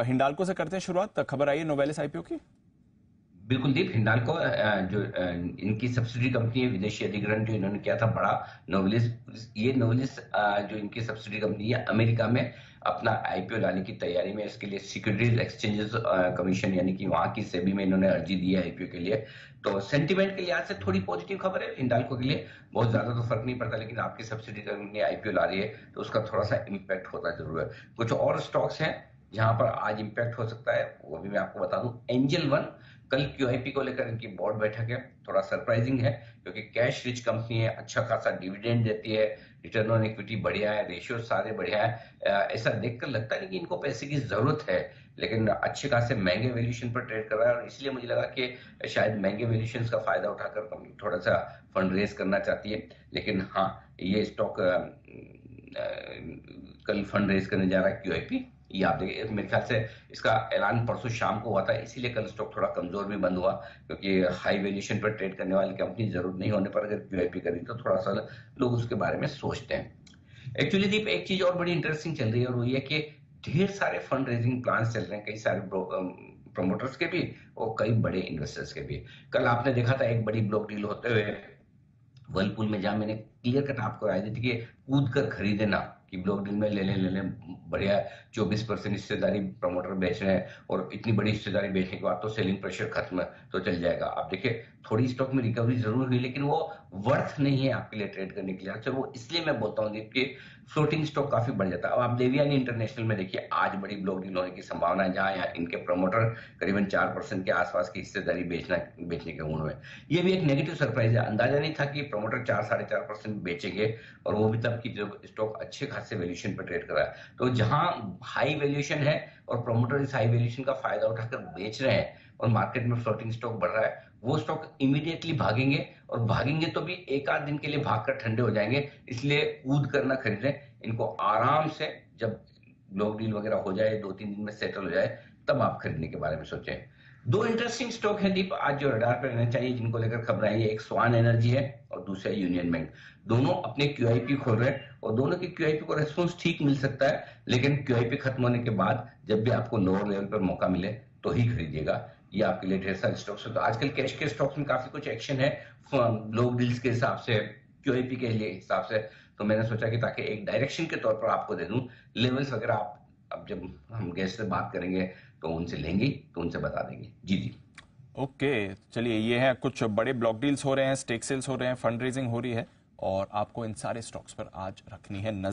हिंडाल्को से करते हैं शुरुआत। खबर आई है नोवेलिस आईपीओ की। बिल्कुल दीप, हिंडाल्को जो इनकी सब्सिडी कंपनी है, विदेशी अधिग्रहण जो इन्होंने किया था बड़ा, नोवेलिस। ये नोवेलिस जो इनकी सब्सिडी कंपनी है, अमेरिका में अपना आईपीओ लाने की तैयारी में। इसके लिए सिक्योरिटीज एक्सचेंजेस कमीशन यानी कि वहां की सेबी में इन्होंने अर्जी दी है आईपीओ के लिए। तो सेंटीमेंट के लिहाज से थोड़ी पॉजिटिव खबर है हिंडाल्को के लिए। बहुत ज्यादा तो फर्क नहीं पड़ता, लेकिन आपकी सब्सिडी कंपनी आईपीओ ला रही है तो उसका थोड़ा सा इम्पैक्ट होता जरूर है। कुछ और स्टॉक्स हैं जहां पर आज इंपैक्ट हो सकता है, वो भी मैं आपको बता दूं। एंजल वन, कल क्यूआईपी को लेकर इनकी बोर्ड बैठक है। थोड़ा सरप्राइजिंग है क्योंकि कैश रिच कंपनी है, अच्छा खासा डिविडेंड देती है, रिटर्न ऑन इक्विटी बढ़िया है, रेशियो सारे बढ़िया है। ऐसा देखकर लगता नहीं कि इनको पैसे की जरूरत है, लेकिन अच्छे खासे महंगे वैल्यूएशन पर ट्रेड कर रहा है। और इसलिए मुझे लगा कि शायद महंगे वैल्यूएशन का फायदा उठाकर कंपनी थोड़ा सा फंड रेज करना चाहती है। लेकिन हाँ, ये स्टॉक कल फंड रेज करने जा रहा है क्यूआईपी। ये आप देखिए, मेरे ख्याल से इसका ऐलान परसों शाम को हुआ था, इसीलिए कल स्टॉक थोड़ा कमजोर भी बंद हुआ, क्योंकि हाई वैल्यूएशन पर ट्रेड करने वाली कंपनी जरूरत नहीं होने पर अगर क्यूआईपी करी तो थोड़ा सा लोग उसके बारे में सोचते हैं। एक्चुअली दीप, एक चीज और बड़ी इंटरेस्टिंग चल रही है और वो ये कि ढेर सारे फंड रेजिंग प्लान चल रहे हैं, कई सारे प्रमोटर्स के भी और कई बड़े इन्वेस्टर्स के भी। कल आपने देखा था एक बड़ी ब्लॉक डील होते हुए वर्लपूल में, जहां मैंने क्लियर कट आपको राय दी थी कि कूद कर खरीदे ना, कि ब्लॉक डील में ले लें बढ़िया। 24% हिस्सेदारी प्रमोटर बेच रहे हैं और इतनी बड़ी हिस्सेदारी बेचने के बाद तो सेलिंग प्रेशर खत्म तो चल जाएगा। आप देखिए, थोड़ी स्टॉक में रिकवरी जरूर हुई, लेकिन वो वर्थ नहीं है आपके लिए ट्रेड करने के लिए। अच्छा, वो इसलिए मैं बोलता हूँ कि फ्लोटिंग स्टॉक काफी बढ़ जाता है। अब आप देवयानी इंटरनेशनल में देखिए, आज बड़ी ब्लॉक डील होने की संभावना है, जहां इनके प्रमोटर करीबन 4% के आसपास की हिस्सेदारी बेचने के गुण में। ये भी एक नेगेटिव सरप्राइज है। अंदाजा नहीं था कि प्रमोटर 4-4.5% बेचेंगे, और वो भी तब की जब स्टॉक अच्छे खासे वैल्यूएशन पर ट्रेड कर रहा है। तो जहां हाई वैल्यूएशन है और प्रमोटर इस हाई वैल्यूएशन का फायदा उठाकर बेच रहे हैं और मार्केट में फ्लोटिंग स्टॉक बढ़ रहा है, वो स्टॉक इमीडिएटली भागेंगे, और भागेंगे तो भी एक आध दिन के लिए भागकर ठंडे हो जाएंगे। इसलिए कूद कर ना खरीदें इनको, आराम से जब ब्लॉक डील वगैरह हो जाए, 2-3 दिन में सेटल हो जाए, तब आप खरीदने के बारे में सोचें। दो इंटरेस्टिंग स्टॉक है दीप आज जो रडार पर रहना चाहिए, जिनको लेकर खबर आई है। एक स्वान एनर्जी है और दूसरा यूनियन बैंक। दोनों अपने क्यूआईपी खोल रहे हैं और दोनों की क्यूआईपी को रेस्पॉन्स ठीक मिल सकता है, लेकिन क्यूआईपी खत्म होने के बाद जब भी आपको लोअर लेवल पर मौका मिले तो ही खरीदिएगा। ये आपके लिए ढेर सारे स्टॉक्स है। तो आजकल कैश के स्टॉक्स में काफी कुछ एक्शन है लोग डील्स के हिसाब से, क्यूआईपी के लिए हिसाब से। तो मैंने सोचा कि ताकि एक डायरेक्शन के तौर पर आपको दे दूं, लेवल्स वगैरह आप अब जब हम गेस्ट से बात करेंगे तो उनसे लेंगे, तो उनसे बता देंगे। जी जी। ओके, चलिए, ये है कुछ बड़े ब्लॉक डील्स हो रहे हैं, स्टेक सेल्स हो रहे हैं, फंड रेजिंग हो रही है, और आपको इन सारे स्टॉक्स पर आज रखनी है नजर।